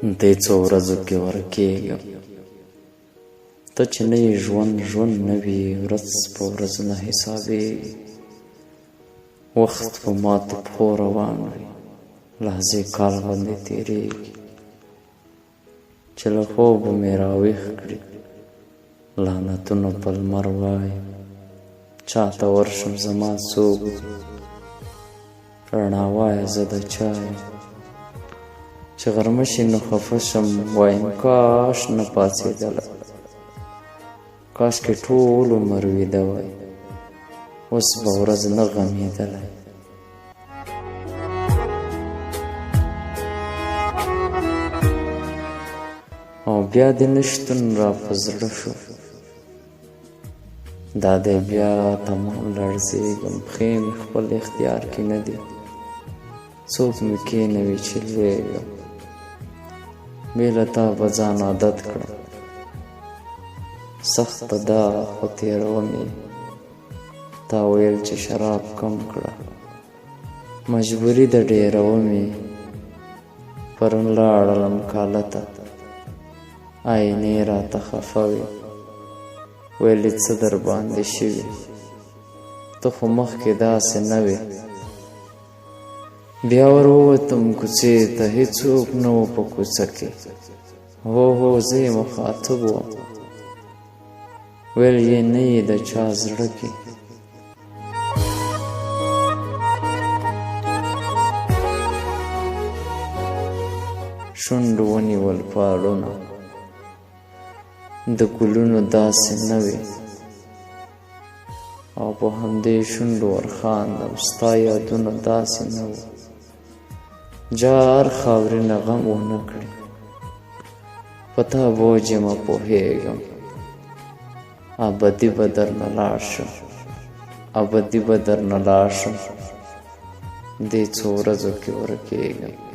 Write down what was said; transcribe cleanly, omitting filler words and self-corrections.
دې څو ورځو کې ورکېږم ته چې نه یې ژوند نه وي ورځ په ورځ نه حسابېږي وخت په ماتو پښو روان وي لحظې کال غوندې تېرېږي چې له خوبه مې راویښ کړي لعنتونه په لمر وایم چاته ورشم زما څوک رڼا وایه زه د چا یم چې غرمه شي نو خفه شم وایم کاش نه پاڅېدله کاشکې ټول عمر ویده وای اوس به ورځ نه غمېدلی او بیا دې نشتون را په زړه شو دا دی بیا تمام لړزېږم پښې مې خپل اختیار کې نه دي څوک مې کېنوي چې لوېږم بې له تا به ځان عادت کړم سخته ده خو تېرومې تا ویل چې شراب کم کړه مجبوري ده ډېرومې پرون لاړلم کاله ته آینې راته خفه وې ویلې څه در باندې شوي ته خو مخکې داسې نه وې بیا ور ووتم کوڅې ته هېڅوک نه و په کوڅه کې هو زه یې مخاطب وم ویل یې نه یې د چا زړه کې شونډو ونیول پاړونه د ګلونو داسې نه وې او په همدې شونډو ورخاندم ستا یادونه داسې نه وو جار خاورینه غم ونه کړي په تا بوج یمه پوهېږم ابدي به درنه لاړ شم ابدي به درنه لاړ شم دې څو ورځو کې ورکېږم